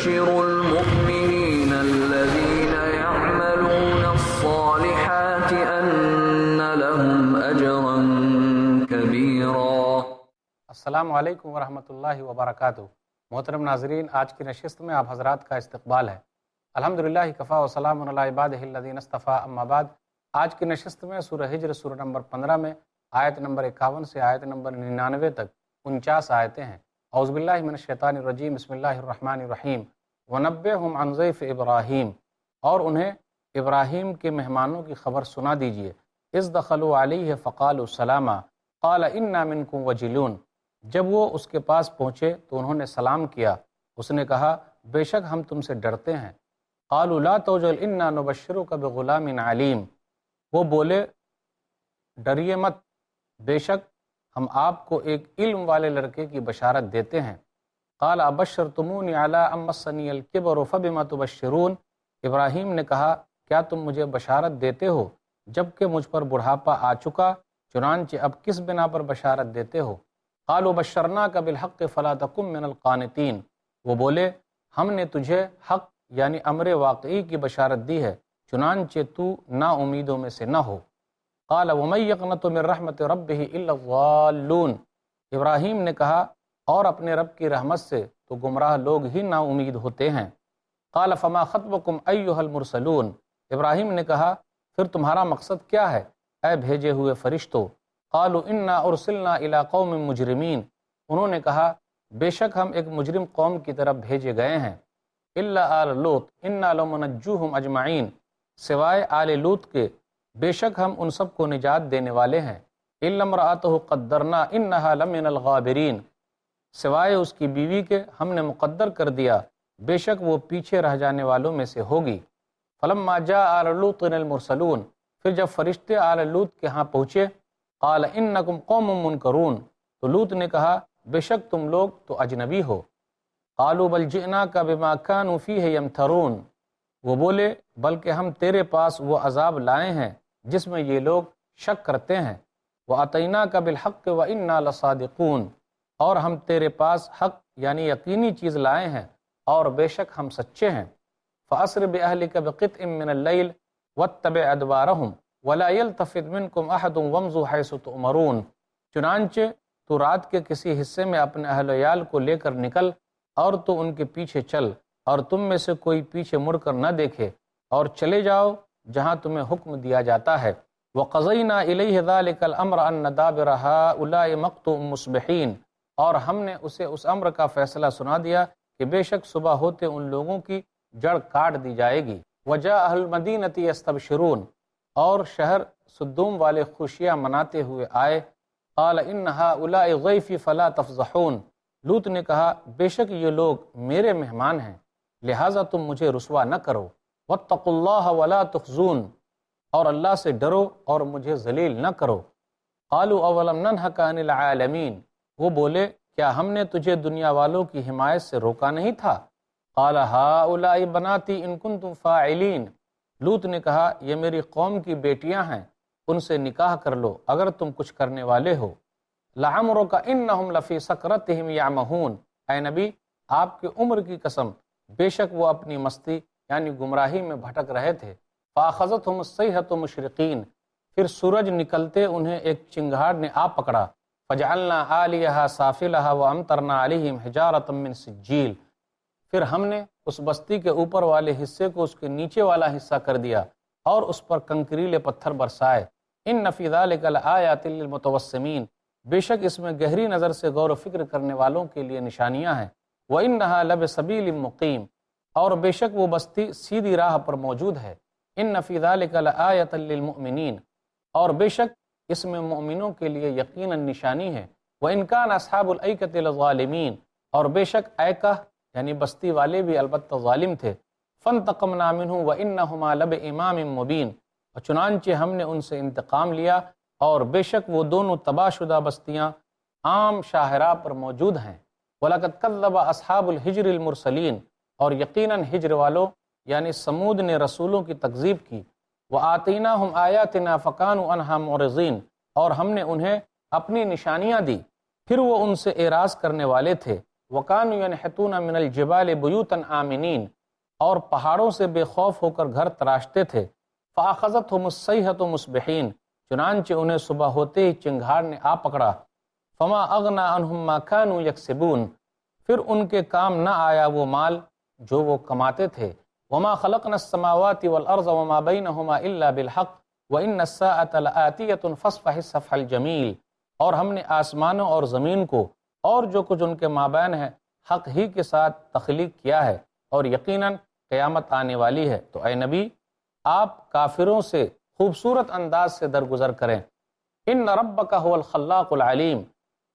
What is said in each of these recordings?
يبشر المؤمنين الذين يعملون الصالحات أن لهم أجرا كبيرا۔ السلام علیکم ورحمۃ اللہ وبرکاتہ۔ محترم ناظرین، آج کی نشست میں آپ حضرات کا استقبال ہے۔ الحمدللہ کفا و سلام علی عبادہ الذین اصطفیٰ، اما بعد۔ آج کی نشست میں سورہ ہجر سورہ نمبر 15 میں آیت نمبر 51 سے آیت نمبر 99 تک 49 آیتیں ہیں۔ اعوذ باللہ من الشیطان الرجیم، بسم اللہ الرحمن الرحیم۔ وَنَبِّئْهُمْ عَنْ ضَيْفِ إِبْرَاهِيمَ، اور انہیں ابراہیم کے مہمانوں کی خبر سنا دیجئے۔ اِذْ دَخَلُوا عَلَيْهِ فَقَالُوا سَلَامًا قَالَ إِنَّا مِنْكُمْ وَجِلُونَ، جب وہ اس کے پاس پہنچے تو انہوں نے سلام کیا۔ اس نے کہا بے شک ہم تم سے ڈرتے ہیں۔ قالوا لا توجل انا نبشرک بغلام علیم، وہ بولے ڈریے مت، بے شک ہم آپ کو ایک علم والے لڑکے کی بشارت دیتے ہیں۔ قال ابشرتمونی علی ان مسنی الکبر فبما تبشرون، ابراہیم نے کہا کیا تم مجھے بشارت دیتے ہو جب کہ مجھ پر بڑھاپا آ چکا، چنانچہ اب کس بنا پر بشارت دیتے ہو؟ قالوا بشرناک بالحق فلا تکن من القانتین، وہ بولے ہم نے تجھے حق یعنی امر واقعی کی بشارت دی ہے، چنانچہ تو نا امیدوں میں سے نہ ہو۔ قال ومن یقنط من رحمت ربہ الا الضالون، ابراہیم نے کہا اور اپنے رب کی رحمت سے تو گمراہ لوگ ہی نا امید ہوتے ہیں۔ قال فما خطبکم ایھا المرسلون، ابراہیم نے کہا پھر تمہارا مقصد کیا ہے اے بھیجے ہوئے فرشتوں؟ قالوا انا ارسلنا الی قوم مجرمین، انہوں نے کہا بے شک ہم ایک مجرم قوم کی طرف بھیجے گئے ہیں۔ الا آل لوط انا لمنجوہم اجمعین، سوائے آل لوط کے بے شک ہم ان سب کو نجات دینے والے ہیں۔ الا امرأتہ قدرنا انہا لمن الغابرین، سوائے اس کی بیوی کے ہم نے مقدر کر دیا بے شک وہ پیچھے رہ جانے والوں میں سے ہوگی۔ فلما جاء آل لوط المرسلون، پھر جب فرشتے آل لوط کے ہاں پہنچے، قال انکم قوم منکرون، تو لوط نے کہا بے شک تم لوگ تو اجنبی ہو۔ قالوا بل جئناک بما كانوا فیہ یمترون، وہ بولے بلکہ ہم تیرے پاس وہ عذاب لائے ہیں جس میں یہ لوگ شک کرتے ہیں۔ وَأَتَيْنَاكَ بِالْحَقِّ وَإِنَّا لَصَادِقُونَ، اور ہم تیرے پاس حق یعنی یقینی چیز لائے ہیں اور بے شک ہم سچے ہیں۔ فَأَسْرِ بِأَهْلِكَ بِقِطْعٍ مِّنَ اللَّيْلِ وَاتَّبِعْ أَدْبَارَهُمْ وَلَا يَلْتَفِتْ مِنْكُمْ أَحَدٌ وَامْضُوا حَيْثُ تُؤْمَرُونَ، چنانچہ تو رات کے کسی حصے میں اپنے اہل و عیال کو لے کر نکل اور تو ان کے پیچھے چل، اور تم میں سے کوئی پیچھے مڑ کر نہ دیکھے، اور چلے جاؤ جہاں تمہیں حکم دیا جاتا ہے۔ وَقَضَيْنَا إِلَيْهِ ذَلِكَ الْأَمْرَ أَنَّ دَابِرَ هَٰؤُلَاءِ مَقْطُوعٌ مُصْبِحِينَ، اور ہم نے اسے اس امر کا فیصلہ سنا دیا کہ بے شک صبح ہوتے ان لوگوں کی جڑ کاٹ دی جائے گی۔ وَجَاءَ أَهْلُ الْمَدِينَةِ يَسْتَبْشِرُونَ، اور شہر سدوم والے خوشیاں مناتے ہوئے آئے۔ قَالَ إِنَّ هَٰؤُلَاءِ ضَيْفِي فَلَا تَفْضَحُونَ، لوط نے کہا بے شک یہ لوگ میرے مہمان ہیں لہٰذا تم مجھے رسوا نہ کرو۔ وَاتَّقُوا اللَّهَ وَلَا تُخْزُونِ، اور اللہ سے ڈرو اور مجھے ذلیل نہ کرو۔ قَالُوا أَوَلَمْ نَنْهَكَ عَنِ الْعَالَمِينَ، وہ بولے کیا ہم نے تجھے دنیا والوں کی حمایت سے روکا نہیں تھا؟ قَالَ هَٰؤُلَاءِ بَنَاتِي إِن كُنتُمْ فَاعِلِينَ، لوط نے کہا یہ میری قوم کی بیٹیاں ہیں، ان سے نکاح کر لو اگر تم کچھ کرنے والے ہو۔ لَعَمْرُكَ إِنَّهُمْ لَفِي سَكْرَتِهِمْ يَعْمَهُونَ، اے نبی آپ کی عمر کی قسم بے شک وہ اپنی مستی یعنی گمراہی میں بھٹک رہے تھے۔ فَأَخَذَتْهُمُ الصَّيْحَةُ مُشْرِقِينَ، پھر سورج نکلتے انہیں ایک چنگھاڑ نے آ پکڑا۔ فَجَعَلْنَا عَالِيَهَا سَافِلَهَا وَأَمْطَرْنَا عَلَيْهِمْ حِجَارَةً مِّن سِجِّيلٍ، پھر ہم نے اس بستی کے اوپر والے حصے کو اس کے نیچے والا حصہ کر دیا اور اس پر کنکریلے پتھر برسائے۔ إِنَّ فِي ذَلِكَ لَآيَاتٍ لِّلْمُتَوَسِّمِينَ، بے شک اس میں گہری نظر سے غور و فکر کرنے والوں کے لیے نشانیاں ہیں۔ وَإِنَّهَا لَبِسَبِيلٍ مُقِيمٍ، اور بے شک وہ بستی سیدھی راہ پر موجود ہے۔ إِنَّ فِي ذَلِكَ لَآيَةً لِّلْمُؤْمِنِينَ، اور بے شک اس میں مومنوں کے لیے یقیناً نشانی ہے۔ وَإِنْ كَانَ أَصْحَابُ الْأَيْكَةِ لَظَالِمِينَ، اور بے شک ایکہ یعنی بستی والے بھی البتہ ظالم تھے۔ فَانْتَقَمْنَا مِنْهُ وَإِنَّهُمَا لَبِإِمَامٍ مُّبِينٍ، اور چنانچہ ہم نے ان سے انتقام لیا اور بے شک وہ دونوں تباہ شدہ بستیاں عام شاہراہ پر موجود ہیں۔ وَلَقَدْ كَذَّبَ أَصْحَابُ الْحِجْرِ الْمُرْسَلِينَ، اور یقیناً ہجر والوں یعنی سمود نے رسولوں کی تکذیب کی۔ وَآتَيْنَاهُمْ آيَاتِنَا فَكَانُوا عَنْهَا مُعْرِضِينَ، اور ہم نے انہیں اپنی نشانیاں دی پھر وہ ان سے اعراض کرنے والے تھے۔ وَكَانُوا يَنْحِتُونَ مِنَ الْجِبَالِ بُيُوتًا آمِنِينَ، اور پہاڑوں سے بے خوف ہو کر گھر تراشتے تھے۔ فَأَخَذَتْهُمُ الصَّيْحَةُ مُصْبِحِينَ، چنانچہ انہیں صبح ہوتے ہی چنگھاڑ نے آ پکڑا۔ فَمَا أَغْنَىٰ عَنْهُمْ مَا كَانُوا يَكْسِبُونَ، پھر ان کے کام نہ آیا وہ مال جو وہ کماتے تھے۔ وَمَا خَلَقْنَا السَّمَاوَاتِ وَالْأَرْضَ وَمَا بَيْنَهُمَا إِلَّا بِالْحَقِّ وَإِنَّ السَّاعَةَ لَآتِيَةٌ فَاصْفَحِ الصَّفْحَ الْجَمِيلَ، اور ہم نے آسمانوں اور زمین کو اور جو کچھ ان کے مابین ہے حق ہی کے ساتھ تخلیق کیا ہے، اور یقیناً قیامت آنے والی ہے۔ تو اے نبی، آپ کافروں سے خوبصورت انداز سے درگزر کریں۔ ان ربک هو الخلاق العلیم،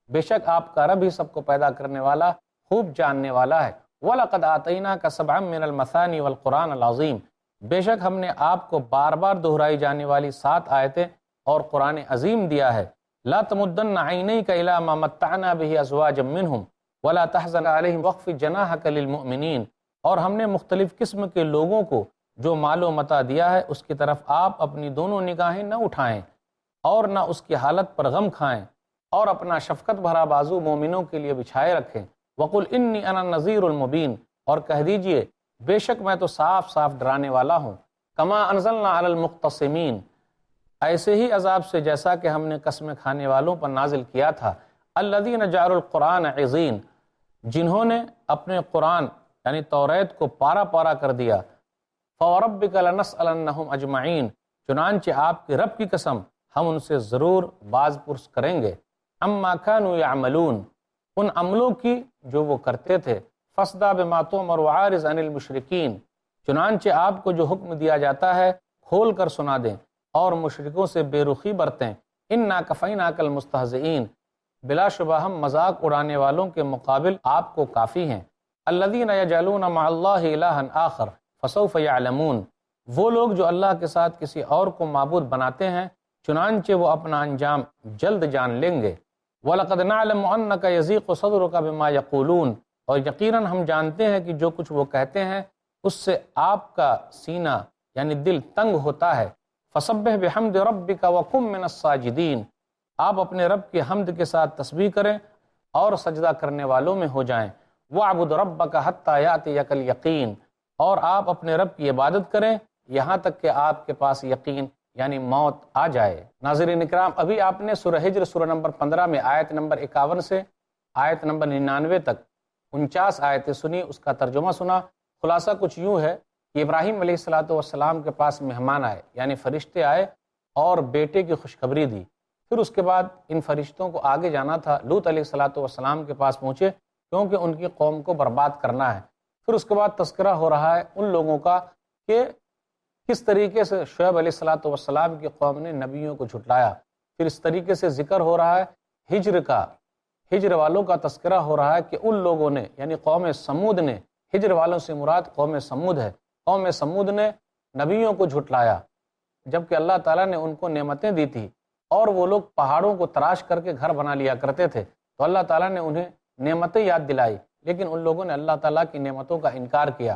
بے شک آپ کا رب ہی سب کو پیدا کرنے والا، خوب جاننے والا ہے۔ وَلَقَدْ آتَيْنَاكَ سَبْعًا مِّنَ الْمَثَانِي وَالْقُرْآنَ الْعَظِيمِ، بے شک ہم نے آپ کو بار بار دہرائی جانے والی 7 آیتیں اور قرآن عظیم دیا ہے۔ لا تمدن عینیک الی ما متعنا به ازواجا منہم ولا تحزن علیہم واخفض جناحک للمؤمنین، اور ہم نے مختلف قسم کے لوگوں کو جو مال و متاع دیا ہے اس کی طرف آپ اپنی دونوں نگاہیں نہ اٹھائیں اور نہ اس کی حالت پر غم کھائیں، اور اپنا شفقت بھرا بازو مومنوں کے لیے بچھائے رکھیں۔ وقل انی انا النذیر المبین، اور کہہ دیجئے بے شک میں تو صاف صاف ڈرانے والا ہوں۔ کما انزلنا علی المقتصمین، ایسے ہی عذاب سے جیسا کہ ہم نے قسمیں کھانے والوں پر نازل کیا تھا۔ الذین جعلوا القرآن عضین، جنہوں نے اپنے قرآن یعنی توریت کو پارا پارا کر دیا۔ فوربک لنسألنہم اجمعین، چنانچہ آپ کے رب کی قسم ہم ان سے ضرور باز پرس کریں گے۔ اما کانوا یعملون، ان عملوں کی جو وہ کرتے تھے۔ فاصدع بما تؤمر وعارض عن المشرکین، چنانچہ آپ کو جو حکم دیا جاتا ہے کھول کر سنا دیں اور مشرکوں سے بے رخی برتیں۔ انا کفیناک المستہزئین، بلا شبہ ہم مذاق اڑانے والوں کے مقابل آپ کو کافی ہیں۔ الذین یجعلون مع اللہ الہا آخر فسوف یعلمون، وہ لوگ جو اللہ کے ساتھ کسی اور کو معبود بناتے ہیں چنانچہ وہ اپنا انجام جلد جان لیں گے۔ وَلَقَدْ نَعْلَمُ أَنَّكَ يَضِيقُ صَدْرُكَ بِمَا يَقُولُونَ، اور یقیناً ہم جانتے ہیں کہ جو کچھ وہ کہتے ہیں اس سے آپ کا سینہ یعنی دل تنگ ہوتا ہے۔ فَسَبِّحْ بِحَمْدِ رَبِّكَ وَكُن مِّنَ السَّاجِدِينَ، آپ اپنے رب کی حمد کے ساتھ تسبیح کریں اور سجدہ کرنے والوں میں ہو جائیں۔ وَاعْبُدْ رَبَّكَ حَتَّى يَأْتِيَكَ الْيَقِينُ، اور آپ اپنے رب کی عبادت کریں یہاں تک کہ آپ کے پاس یقین یعنی موت آ جائے۔ ناظرین اکرام، ابھی آپ نے سورہ ہجر سورہ نمبر 15 میں آیت نمبر 51 سے آیت نمبر 99 تک 49 آیتیں سنی، اس کا ترجمہ سنا۔ خلاصہ کچھ یوں ہے کہ ابراہیم علیہ السلام کے پاس مہمان آئے یعنی فرشتے آئے اور بیٹے کی خوشخبری دی۔ پھر اس کے بعد ان فرشتوں کو آگے جانا تھا، لوط علیہ السلام کے پاس پہنچے کیونکہ ان کی قوم کو برباد کرنا ہے۔ پھر اس کے بعد تذکرہ ہو رہا ہے ان لوگوں کا کہ کس طریقے سے شعیب علیہ السلام کی قوم نے نبیوں کو جھٹلایا۔ پھر اس طریقے سے ذکر ہو رہا ہے ہجر کا، ہجر والوں کا تذکرہ ہو رہا ہے کہ ان لوگوں نے یعنی قوم سمود نے، ہجر والوں سے مراد قوم سمود ہے، قوم سمود نے نبیوں کو جھٹلایا جبکہ اللہ تعالیٰ نے ان کو نعمتیں دی تھی، اور وہ لوگ پہاڑوں کو تراش کر کے گھر بنا لیا کرتے تھے، تو اللہ تعالیٰ نے انہیں نعمتیں یاد دلائی، لیکن ان لوگوں نے اللہ تعالیٰ کی نعمتوں کا انکار کیا۔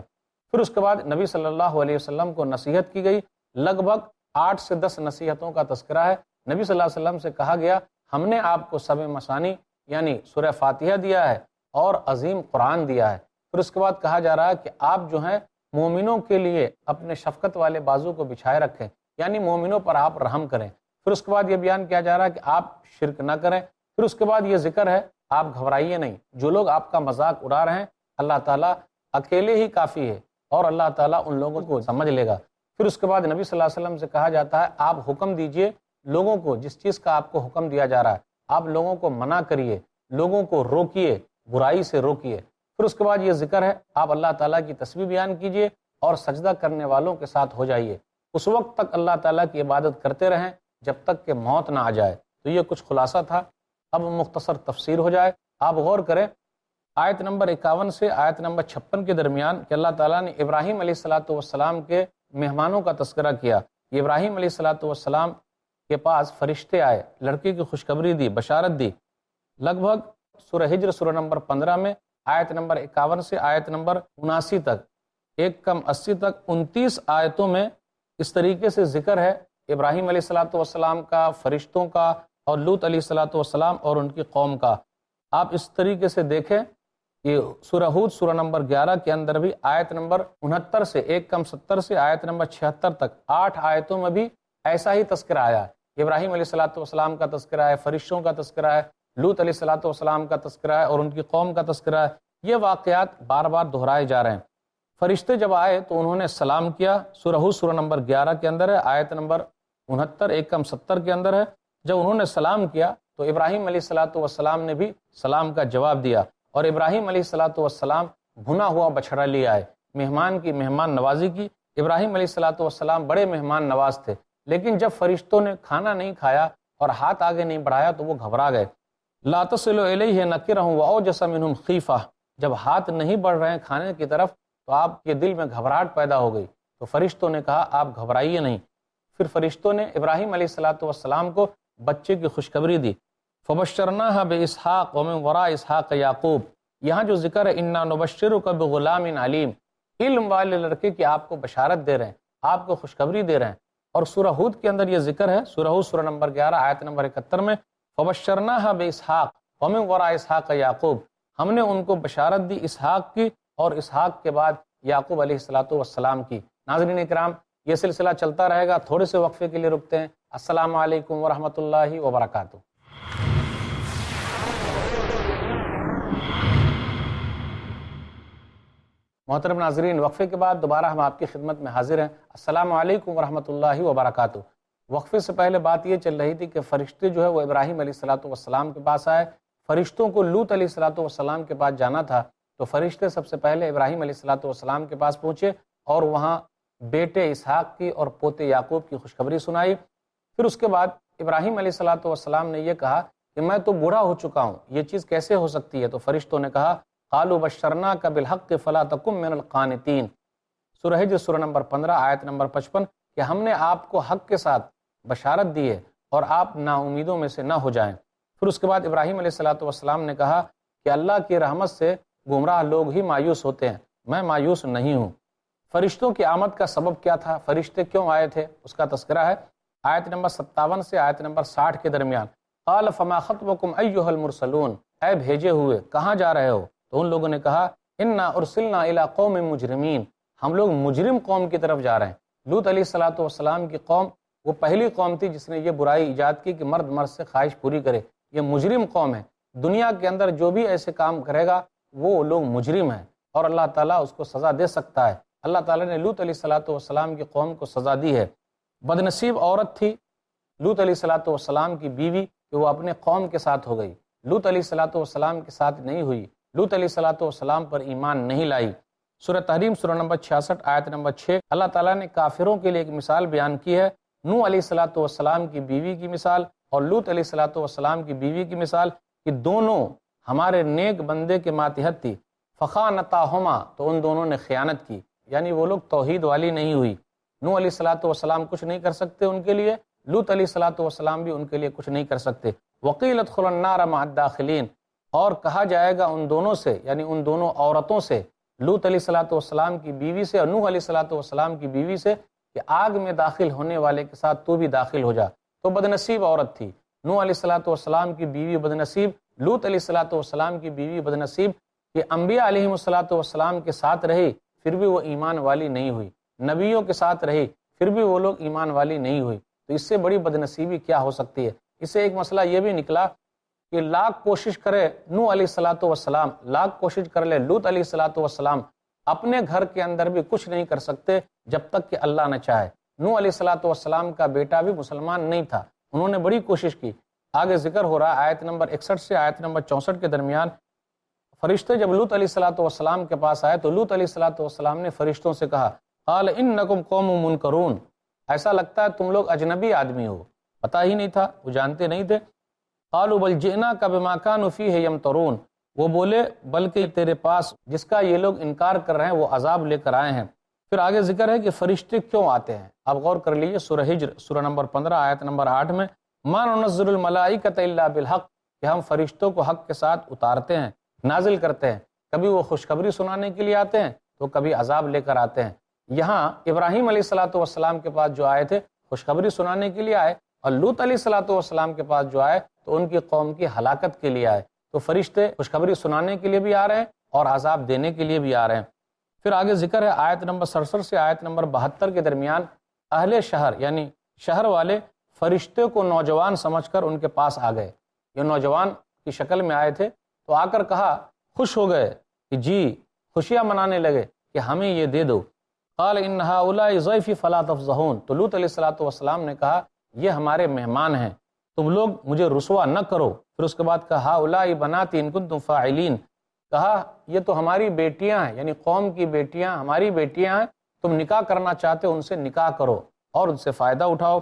پھر اس کے بعد نبی صلی اللہ علیہ وسلم کو نصیحت کی گئی، لگ بھگ 8 سے 10 نصیحتوں کا تذکرہ ہے۔ نبی صلی اللہ علیہ وسلم سے کہا گیا ہم نے آپ کو سبع مثانی یعنی سورہ فاتحہ دیا ہے اور عظیم قرآن دیا ہے۔ پھر اس کے بعد کہا جا رہا ہے کہ آپ جو ہیں مومنوں کے لیے اپنے شفقت والے بازو کو بچھائے رکھیں، یعنی مومنوں پر آپ رحم کریں۔ پھر اس کے بعد یہ بیان کیا جا رہا ہے کہ آپ شرک نہ کریں۔ پھر اس کے بعد یہ ذکر ہے آپ گھبرائیے نہیں، جو لوگ آپ کا مذاق اڑا رہے ہیں اللہ تعالیٰ اکیلے ہی کافی ہے اور اللہ تعالیٰ ان لوگوں کو سمجھ لے گا۔ پھر اس کے بعد نبی صلی اللہ علیہ وسلم سے کہا جاتا ہے آپ حکم دیجئے لوگوں کو، جس چیز کا آپ کو حکم دیا جا رہا ہے آپ لوگوں کو منع کریے، لوگوں کو روکیے، برائی سے روکیے۔ پھر اس کے بعد یہ ذکر ہے آپ اللہ تعالیٰ کی تسبیح بیان کیجئے اور سجدہ کرنے والوں کے ساتھ ہو جائیے، اس وقت تک اللہ تعالیٰ کی عبادت کرتے رہیں جب تک کہ موت نہ آ جائے۔ تو یہ کچھ خلاصہ تھا، اب مختصر تفسیر ہو جائے۔ آپ غور کریں آیت نمبر 51 سے آیت نمبر 56 کے درمیان کہ اللہ تعالیٰ نے ابراہیم علیہ السلام کے مہمانوں کا تذکرہ کیا۔ یہ ابراہیم علیہ السلام کے پاس فرشتے آئے، لڑکے کی خوشخبری دی، بشارت دی۔ لگ بھگ سورہ ہجر سورہ نمبر 15 میں آیت نمبر 51 سے آیت نمبر 79 تک، 1 کم 80 تک 29 آیتوں میں اس طریقے سے ذکر ہے ابراہیم علیہ السلام کا، فرشتوں کا، اور لوط علیہ السلام اور ان کی قوم کا۔ آپ اس طریقے سے دیکھیں یہ سورہ ہود سورہ نمبر 11 کے اندر بھی آیت نمبر 69 سے 1 سے آیت نمبر 76 تک 8 آیتوں میں بھی ایسا ہی تذکرہ آیا ہے۔ ابراہیم علیہ السلام کا تذکرہ ہے، فرشتوں کا تذکرہ ہے، لوط علیہ السلام کا تذکرہ ہے اور ان کی قوم کا تذکرہ ہے۔ یہ واقعات بار بار دہرائے جا رہے ہیں۔ فرشتے جب آئے تو انہوں نے سلام کیا، سورہ ہود سورہ نمبر 11 کے اندر ہے، آیت نمبر 69 1 کے اندر ہے۔ جب انہوں نے سلام کیا تو ابراہیم علیہ السلام نے بھی سلام کا جواب دیا، اور ابراہیم علیہ السلام بھنا ہوا بچھڑا لے آئے، مہمان کی مہمان نوازی کی۔ ابراہیم علیہ السلام بڑے مہمان نواز تھے، لیکن جب فرشتوں نے کھانا نہیں کھایا اور ہاتھ آگے نہیں بڑھایا تو وہ گھبرا گئے۔ لا تصلوا الیہ نکرہم واوجس منہم خیفہ، جب ہاتھ نہیں بڑھ رہے ہیں کھانے کی طرف تو آپ کے دل میں گھبراہٹ پیدا ہو گئی، تو فرشتوں نے کہا آپ گھبرائیے نہیں۔ پھر فرشتوں نے ابراہیم علیہ السلام کو بچے کی خوشخبری دی، فبشرناہ باسحاق ومن وراء اسحاق یعقوب۔ یہاں جو ذکر ہے انا نبشرک بغلام علیم، علم والے لڑکے کی آپ کو بشارت دے رہے ہیں، آپ کو خوشخبری دے رہے ہیں۔ اور سورہ ہود کے اندر یہ ذکر ہے، سورہ ہود سورہ نمبر 11 آیت نمبر 71 میں، فبشرناہ باسحاق ومن وراء اسحاق یعقوب، ہم نے ان کو بشارت دی اسحاق کی اور اسحاق کے بعد یعقوب علیہ السلام کی۔ ناظرین اکرام، یہ سلسلہ چلتا رہے گا، تھوڑے سے وقفے کے لیے رکتے ہیں۔ السلام علیکم ورحمۃ اللہ وبرکاتہ۔ محترم ناظرین، وقفے کے بعد دوبارہ ہم آپ کی خدمت میں حاضر ہیں۔ السلام علیکم ورحمۃ اللہ وبرکاتہ۔ وقفے سے پہلے بات یہ چل رہی تھی کہ فرشتے جو ہے وہ ابراہیم علیہ السلام کے پاس آئے، فرشتوں کو لوط علیہ السلام کے پاس جانا تھا، تو فرشتے سب سے پہلے ابراہیم علیہ السلام کے پاس پہنچے اور وہاں بیٹے اسحاق کی اور پوتے یعقوب کی خوشخبری سنائی۔ پھر اس کے بعد ابراہیم علیہ السلام نے یہ کہا کہ میں تو بوڑھا ہو چکا ہوں، یہ چیز کیسے ہو سکتی ہے؟ تو فرشتوں نے کہا قالوا بشرناک بالحق فلا تکن من القانتین، سورہ ہجر سورہ نمبر 15 آیت نمبر 55، کہ ہم نے آپ کو حق کے ساتھ بشارت دی ہے اور آپ نا امیدوں میں سے نہ ہو جائیں۔ پھر اس کے بعد ابراہیم علیہ السلام نے کہا کہ اللہ کی رحمت سے گمراہ لوگ ہی مایوس ہوتے ہیں، میں مایوس نہیں ہوں۔ فرشتوں کی آمد کا سبب کیا تھا؟ فرشتے کیوں آئے تھے؟ اس کا تذکرہ ہے آیت نمبر 57 سے آیت نمبر 60 کے درمیان۔ قال فما خطبکم ایھا المرسلون، اے بھیجے ہوئے کہاں جا رہے ہو؟ تو ان لوگوں نے کہا انا ارسلنا الی قوم مجرمین، ہم لوگ مجرم قوم کی طرف جا رہے ہیں۔ لوط علیہ السلام کی قوم وہ پہلی قوم تھی جس نے یہ برائی ایجاد کی کہ مرد مرد سے خواہش پوری کرے، یہ مجرم قوم ہے۔ دنیا کے اندر جو بھی ایسے کام کرے گا وہ لوگ مجرم ہیں اور اللہ تعالیٰ اس کو سزا دے سکتا ہے۔ اللہ تعالیٰ نے لوط علیہ السلام کی قوم کو سزا دی ہے۔ بدنصیب عورت تھی لوط علیہ السلام کی بیوی کہ وہ اپنے قوم کے ساتھ ہو گئی، لوط علیہ السلام کے ساتھ نہیں ہوئی، لوط علیہ السلام پر ایمان نہیں لائی۔ سورہ تحریم سورہ نمبر 66 آیت نمبر 6، اللہ تعالیٰ نے کافروں کے لیے ایک مثال بیان کی ہے، نوح علیہ السلام کی بیوی کی مثال اور لوط علیہ السلام کی بیوی کی مثال، کہ دونوں ہمارے نیک بندے کے ماتحت تھی، فخانتاہما، تو ان دونوں نے خیانت کی، یعنی وہ لوگ توحید والی نہیں ہوئی۔ نوح علیہ السلام کچھ نہیں کر سکتے ان کے لیے، لوط علیہ السلام بھی ان کے لیے کچھ نہیں کر سکتے۔ وقیل ادخلوا النار مع الداخلین، اور کہا جائے گا ان دونوں سے، یعنی ان دونوں عورتوں سے، لوط علیہ السلام کی بیوی سے اور نوح علیہ السلام کی بیوی سے، کہ آگ میں داخل ہونے والے کے ساتھ تو بھی داخل ہو جا۔ تو بدنصیب عورت تھی نوح علیہ السلام کی بیوی، بدنصیب لوط علیہ السلام کی بیوی بدنصیب، کہ انبیاء علیہ السلام کے ساتھ رہی پھر بھی وہ ایمان والی نہیں ہوئی، نبیوں کے ساتھ رہی پھر بھی وہ لوگ ایمان والی نہیں ہوئی۔ تو اس سے بڑی بدنصیبی کیا ہو سکتی ہے؟ اس سے ایک مسئلہ یہ بھی نکلا کہ لاکھ کوشش کرے نوح علیہ السلام، لاکھ کوشش کر لے لوط علیہ السلام، اپنے گھر کے اندر بھی کچھ نہیں کر سکتے جب تک کہ اللہ نہ چاہے۔ نوح علیہ السلام کا بیٹا بھی مسلمان نہیں تھا، انہوں نے بڑی کوشش کی۔ آگے ذکر ہو رہا آیت نمبر 61 سے آیت نمبر 64 کے درمیان، فرشتے جب لوط علیہ السلام کے پاس آئے تو لوط علیہ السلام نے فرشتوں سے کہا قال انکم قوم منکرون، ایسا لگتا ہے تم لوگ اجنبی آدمی ہو، پتہ ہی نہیں تھا، وہ جانتے نہیں تھے۔ قالوا بل جئناک بما كانوا فیہ یمترون، وہ بولے بلکہ تیرے پاس جس کا یہ لوگ انکار کر رہے ہیں وہ عذاب لے کر آئے ہیں۔ پھر آگے ذکر ہے کہ فرشتے کیوں آتے ہیں، آپ غور کر لیجئے، سورہ ہجر سورہ نمبر 15 آیت نمبر 8 میں، ما ننزل الملائکۃ الا بالحق، کہ ہم فرشتوں کو حق کے ساتھ اتارتے ہیں، نازل کرتے ہیں، کبھی وہ خوشخبری سنانے کے لیے آتے ہیں تو کبھی عذاب لے کر آتے ہیں۔ یہاں ابراہیم علیہ السلام کے پاس جو آئے تھے خوشخبری سنانے کے لیے آئے، اور لوط علیہ السلام کے پاس جو آئے تو ان کی قوم کی ہلاکت کے لیے آئے۔ تو فرشتے خوشخبری سنانے کے لیے بھی آ رہے ہیں اور عذاب دینے کے لیے بھی آ رہے ہیں۔ پھر آگے ذکر ہے آیت نمبر 67 سے آیت نمبر 72 کے درمیان، اہل شہر یعنی شہر والے فرشتے کو نوجوان سمجھ کر ان کے پاس آ گئے۔ یہ نوجوان کی شکل میں آئے تھے تو آ کر کہا، خوش ہو گئے کہ جی خوشیاں منانے لگے کہ ہمیں یہ دے دو۔ قال ان هؤلاء ضیفی فلا تفضحون، تو لوط علیہ السلام نے کہا یہ ہمارے مہمان ہیں، تم لوگ مجھے رسوا نہ کرو۔ پھر اس کے بعد کہا هؤلاء بناتی ان کنتم فاعلین، کہا یہ تو ہماری بیٹیاں ہیں، یعنی قوم کی بیٹیاں ہماری بیٹیاں ہیں، تم نکاح کرنا چاہتے ہو ان سے نکاح کرو اور ان سے فائدہ اٹھاؤ۔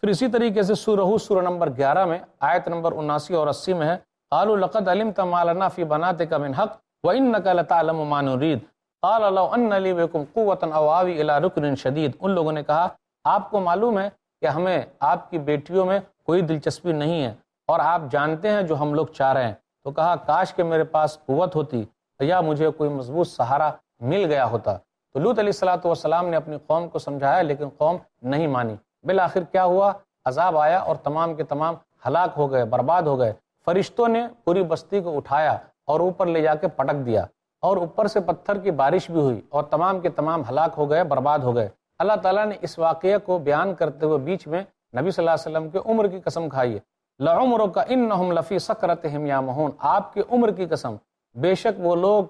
پھر اسی طریقے سے سورہ نمبر 11 میں آیت نمبر 79 اور 80 میں ہے، قالوا لقد علمت ما لنا فی بناتک من حق وانک لتعلم ما نريد قال لو ان لی بکم قوۃ او آوی الی رکن شدید۔ ان لوگوں نے کہا آپ کو معلوم ہے کہ ہمیں آپ کی بیٹیوں میں کوئی دلچسپی نہیں ہے اور آپ جانتے ہیں جو ہم لوگ چاہ رہے ہیں، تو کہا کاش کہ میرے پاس قوت ہوتی یا مجھے کوئی مضبوط سہارا مل گیا ہوتا۔ تو لوط علیہ السلام نے اپنی قوم کو سمجھایا لیکن قوم نہیں مانی۔ بالآخر کیا ہوا؟ عذاب آیا اور تمام کے تمام ہلاک ہو گئے، برباد ہو گئے۔ فرشتوں نے پوری بستی کو اٹھایا اور اوپر لے جا کے پٹک دیا اور اوپر سے پتھر کی بارش بھی ہوئی اور تمام کے تمام ہلاک ہو گئے، برباد ہو گئے۔ اللہ تعالیٰ نے اس واقعے کو بیان کرتے ہوئے بیچ میں نبی صلی اللہ علیہ وسلم کے عمر کی قسم کھائی ہے، لعمرک انہم لفی سکرتہم یامہون، آپ کی عمر کی قسم، بے شک وہ لوگ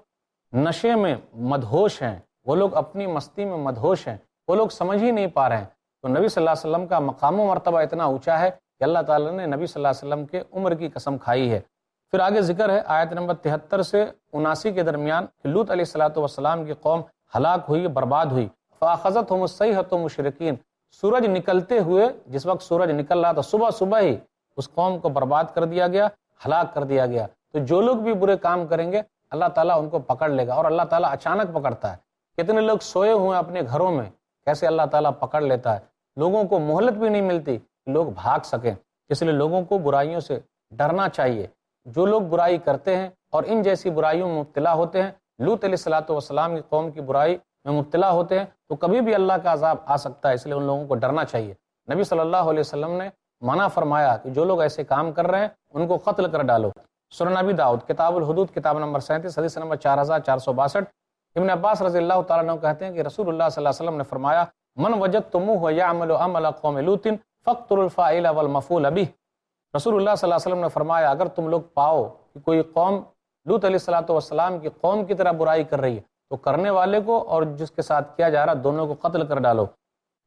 نشے میں مدہوش ہیں، وہ لوگ اپنی مستی میں مدہوش ہیں، وہ لوگ سمجھ ہی نہیں پا رہے ہیں۔ تو نبی صلی اللہ علیہ وسلم کا مقام و مرتبہ اتنا اونچا ہے کہ اللہ تعالیٰ نے نبی صلی اللہ علیہ وسلم کے عمر کی قسم کھائی ہے۔ پھر آگے ذکر ہے آیت نمبر 73 سے 79 کے درمیان کہ لوط علیہ السلام کی قوم ہلاک ہوئی، برباد ہوئی۔ فَأَخَذَتْهُمُ الصَّيْحَةُ مُشْرِقِينَ، سورج نکلتے ہوئے، جس وقت سورج نکل رہا تھا صبح ہی اس قوم کو برباد کر دیا گیا، ہلاک کر دیا گیا۔ تو جو لوگ بھی برے کام کریں گے اللہ تعالیٰ ان کو پکڑ لے گا، اور اللہ تعالیٰ اچانک پکڑتا ہے۔ کتنے لوگ سوئے ہوئے ہیں اپنے گھروں میں، کیسے اللہ تعالیٰ پکڑ لیتا ہے، لوگوں کو مہلت بھی نہیں ملتی کہ لوگ بھاگ سکیں۔ اس لیے لوگوں کو برائیوں سے ڈرنا چاہیے۔ جو لوگ برائی کرتے ہیں اور ان جیسی برائیوں میں مبتلا ہوتے ہیں، لوط علیہ السلام کی قوم کی برائی میں مبتلا ہوتے ہیں، تو کبھی بھی اللہ کا عذاب آ سکتا ہے، اس لیے ان لوگوں کو ڈرنا چاہیے۔ نبی صلی اللہ علیہ وسلم نے منع فرمایا کہ جو لوگ ایسے کام کر رہے ہیں ان کو قتل کر ڈالو۔ سنن نبی داؤد کتاب الحدود کتاب نمبر 37 حدیث نمبر 4462، ابن عباس رضی اللہ تعالیٰ عنہ کہتے ہیں کہ رسول اللہ صلی اللہ علیہ وسلم نے فرمایا، من وجدتموہ یعمل عمل قوم لوط فاقتلوا الفاعل والمفعول بہ۔ رسول اللہ صلی اللہ علیہ وسلم نے فرمایا اگر تم لوگ پاؤ کہ کوئی قوم لوط علیہ السلام کی قوم کی طرح برائی کر رہی ہے تو کرنے والے کو اور جس کے ساتھ کیا جا رہا دونوں کو قتل کر ڈالو۔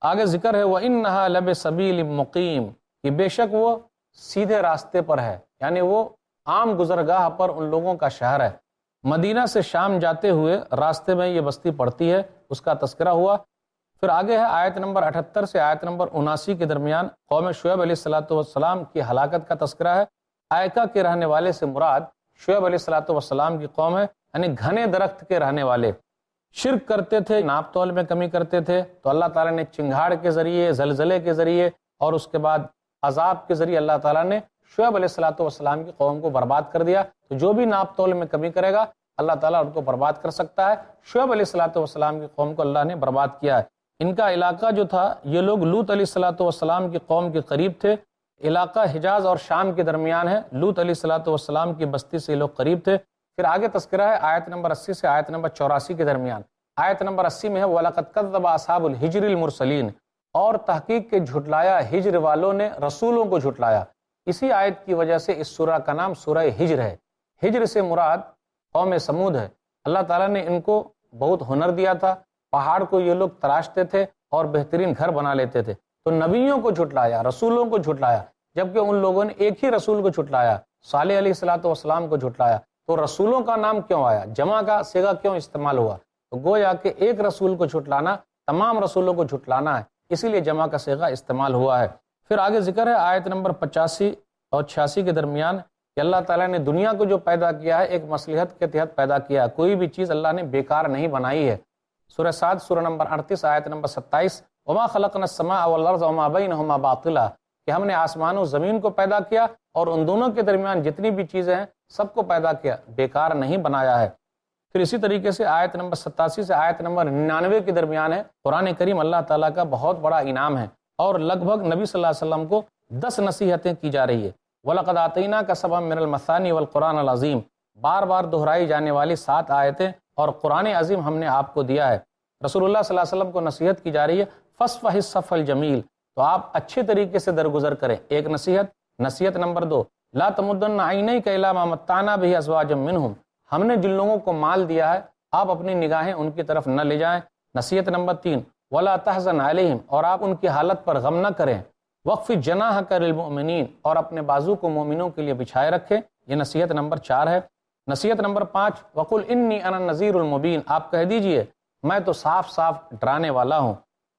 آگے ذکر ہے وَإِنَّهَا لَبِسَبِيلٍ مُقِيمٍ، کہ بے شک وہ سیدھے راستے پر ہے، یعنی وہ عام گزرگاہ پر ان لوگوں کا شہر ہے۔ مدینہ سے شام جاتے ہوئے راستے میں یہ بستی پڑتی ہے، اس کا تذکرہ ہوا۔ پھر آگے ہے آیت نمبر 78 سے آیت نمبر 79 کے درمیان قوم شعیب علیہ السلام کی ہلاکت کا تذکرہ ہے۔ آئکہ کے رہنے والے سے مراد شعیب علیہ السلام کی قوم ہے، یعنی گھنے درخت کے رہنے والے۔ شرک کرتے تھے، ناپ تول میں کمی کرتے تھے، تو اللہ تعالیٰ نے چنگھاڑ کے ذریعے، زلزلے کے ذریعے اور اس کے بعد عذاب کے ذریعے اللہ تعالیٰ نے شعیب علیہ السلام کی قوم کو برباد کر دیا۔ تو جو بھی ناپ تول میں کمی کرے گا اللہ تعالیٰ ان کو برباد کر سکتا ہے۔ شعیب علیہ السلام کی قوم کو اللہ نے برباد کیا ہے۔ ان کا علاقہ جو تھا، یہ لوگ لوط علیہ السلام کی قوم کے قریب تھے۔ علاقہ حجاز اور شام کے درمیان ہے، لوط علیہ السلام کی بستی سے لوگ قریب تھے۔ پھر آگے تذکرہ ہے آیت نمبر 80 سے آیت نمبر 84 کے درمیان۔ آیت نمبر 80 میں ہے وَلَقَدْ كَذَّبَ أَصْحَابُ الْحِجْرِ الْمُرْسَلِينَ، اور تحقیق کے جھٹلایا ہجر والوں نے رسولوں کو جھٹلایا۔ اسی آیت کی وجہ سے اس سورہ کا نام سورہ ہجر ہے۔ ہجر سے مراد قوم سمود ہے۔ اللہ تعالیٰ نے ان کو بہت ہنر دیا تھا، پہاڑ کو یہ لوگ تراشتے تھے اور بہترین گھر بنا لیتے تھے، تو نبیوں کو جھٹلایا، رسولوں کو جھٹلایا، جبکہ ان لوگوں نے ایک ہی رسول کو جھٹلایا، صالح علیہ السلام کو جھٹلایا۔ تو رسولوں کا نام کیوں آیا، جمع کا صیغہ کیوں استعمال ہوا؟ تو گویا کہ ایک رسول کو جھٹلانا تمام رسولوں کو جھٹلانا ہے، اسی لیے جمع کا صیغہ استعمال ہوا ہے۔ پھر آگے ذکر ہے آیت نمبر 85 اور 86 کے درمیان کہ اللہ تعالیٰ نے دنیا کو جو پیدا کیا ہے ایک مصلحت کے تحت پیدا کیا ہے، کوئی بھی چیز اللہ نے بیکار نہیں بنائی ہے۔ سورہ 7 سورہ نمبر 38 آیت نمبر 27، وَمَا خَلَقْنَا السَّمَاءَ وَالْأَرْضَ وَمَا بَيْنَهُمَا بَاطِلًا، کہ ہم نے آسمان و زمین کو پیدا کیا اور ان دونوں کے درمیان جتنی بھی چیزیں ہیں سب کو پیدا کیا، بیکار نہیں بنایا ہے۔ پھر اسی طریقے سے آیت نمبر 87 سے آیت نمبر 99 کے درمیان ہے قرآن کریم اللہ تعالیٰ کا بہت بڑا انعام ہے، اور لگ بھگ نبی صلی اللہ علیہ وسلم کو 10 نصیحتیں کی جا رہی ہے۔ وَلَقَدْ آتَيْنَاكَ سَبْعًا مِنَ الْمَثَانِي وَالْقُرْآنِ الْعَظِيمِ، بار بار دہرائی جانے والی 7 آیتیں اور قرآن عظیم ہم نے آپ کو دیا ہے۔ رسول اللہ صلی اللہ علیہ وسلم کو نصیحت کی جا رہی ہے، فَاصْفَحِ الصَّفْحَ الْجَمِيلَ، تو آپ اچھے طریقے سے درگزر کریں۔ ایک نصیحت نمبر 2، لَا تَمُدَّنَّ عَيْنَيْكَ إِلَىٰ مَا مَتَّعْنَا بِهِ أَزْوَاجًا مِّنْهُمْ، ہم نے جن لوگوں کو مال دیا ہے آپ اپنی نگاہیں ان کی طرف نہ لے جائیں۔ نصیحت نمبر 3، وَلَا تَحْزَنْ عَلَيْهِمْ، اور آپ ان کی حالت پر غم نہ کریں۔ وَاخْفِضْ جَنَاحَكَ لِلْمُؤْمِنِينَ، اور اپنے بازو کو مومنوں کے لیے بچھائے رکھے، یہ نصیحت نمبر 4 ہے۔ نصیحت نمبر 5، وَقُلْ إِنِّي أَنَا النَّذِيرُ الْمُبِينُ، آپ کہہ دیجئے میں تو صاف صاف ڈرانے والا ہوں۔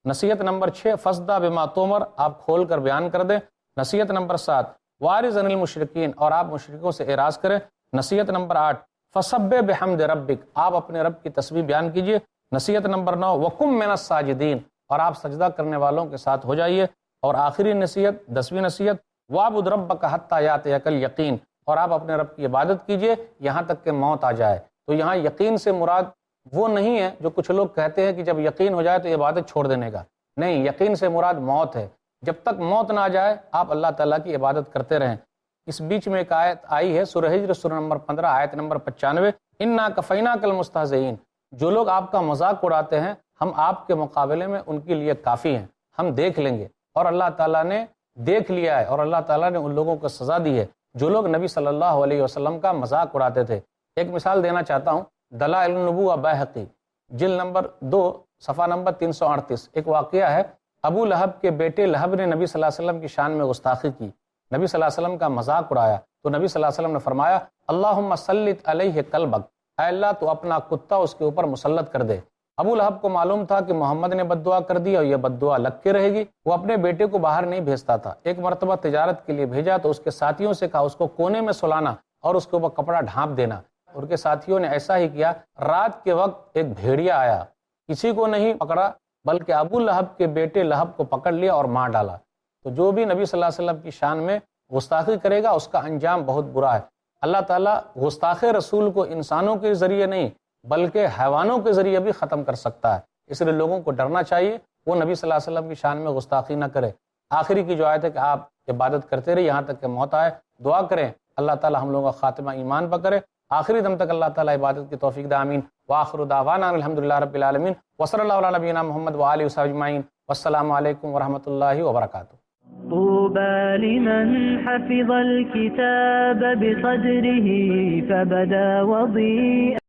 نصیحت نمبر 6، فَاصْدَعْ بِمَا تُؤْمَرُ، آپ کھول کر بیان کر دیں۔ نصیحت نمبر 7، وَأَعْرِضْ عَنِ الْمُشْرِكِينَ، اور آپ مشرکوں سے اعراض کریں۔ نصیحت نمبر 8، فَسَبِّحْ بِحَمْدِ رَبِّكَ، آپ اپنے رب کی تسبیح بیان کیجئے۔ نصیحت نمبر 9، وَقُم مِّنَ الساجدین، اور آپ سجدہ کرنے والوں کے ساتھ ہو جائیے۔ اور آخری نصیحت، 10ویں نصیحت، وَاعْبُدْ رَبَّكَ حَتَّىٰ يَأْتِيَكَ الْيَقِينُ، اور آپ اپنے رب کی عبادت کیجئے یہاں تک کہ موت آ جائے۔ تو یہاں یقین سے مراد وہ نہیں ہے جو کچھ لوگ کہتے ہیں کہ جب یقین ہو جائے تو عبادت چھوڑ دینے کا، نہیں، یقین سے مراد موت ہے۔ جب تک موت نہ آ جائے آپ اللہ تعالیٰ کی عبادت کرتے رہیں۔ اس بیچ میں ایک آیت آئی ہے سورہ ہجر سورہ نمبر 15 آیت نمبر 95، اِنَّا كَفَيْنَاكَ الْمُسْتَهْزِئِينَ، جو لوگ آپ کا مذاق اڑاتے ہیں ہم آپ کے مقابلے میں ان کے لیے کافی ہیں، ہم دیکھ لیں گے۔ اور اللہ تعالیٰ نے دیکھ لیا ہے، اور اللہ تعالیٰ نے ان لوگوں کو سزا دی ہے جو لوگ نبی صلی اللہ علیہ وسلم کا مذاق اڑاتے تھے۔ ایک مثال دینا چاہتا ہوں، دلائل النبوہ بیہقی جلد نمبر 2 صفحہ نمبر 338، ایک واقعہ ہے، ابو لہب کے بیٹے لہب نے نبی صلی اللہ علیہ وسلم کی شان میں گستاخی کی، نبی صلی اللہ علیہ وسلم کا مذاق اڑایا، تو نبی صلی اللہ علیہ وسلم نے فرمایا اللہم سلط علیہ کلبک، اے اللہ تو اپنا کتا اس کے اوپر مسلط کر دے۔ ابو لہب کو معلوم تھا کہ محمد نے بد دعا کر دی اور یہ بد دعا لگ کے رہے گی، وہ اپنے بیٹے کو باہر نہیں بھیجتا تھا۔ ایک مرتبہ تجارت کے لیے بھیجا تو اس کے ساتھیوں سے کہا اس کو کونے میں سلانا اور اس کے اوپر کپڑا ڈھانپ دینا۔ ان کے ساتھیوں نے ایسا ہی کیا۔ رات کے وقت ایک بھیڑیا آیا، کسی کو نہیں پکڑا بلکہ ابو لہب کے بیٹے لہب کو پکڑ لیا اور مار ڈالا۔ تو جو بھی نبی صلی اللہ علیہ وسلم کی شان میں گستاخی کرے گا اس کا انجام بہت برا ہے۔ اللہ تعالیٰ گستاخ رسول کو انسانوں کے ذریعے نہیں بلکہ حیوانوں کے ذریعے بھی ختم کر سکتا ہے، اس لیے لوگوں کو ڈرنا چاہیے، وہ نبی صلی اللہ علیہ وسلم کی شان میں گستاخی نہ کرے۔ آخری کی جو آیت ہے کہ آپ عبادت کرتے رہے یہاں تک کہ موت آئے، دعا کریں اللہ تعالیٰ ہم لوگوں کا خاتمہ ایمان پر کرے، آخری دم تک اللہ تعالیٰ عبادت کی توفیق دے، آمین۔ وآخر دعوانا الحمدللہ رب العالمین، وصلی اللہ علی نبینا محمد وآلہ وصحبہ اجمعین، والسلام علیکم ورحمۃ اللہ وبرکاتہ۔ طوبى لمن حفظ الكتاب بصدره فبدا وضيئا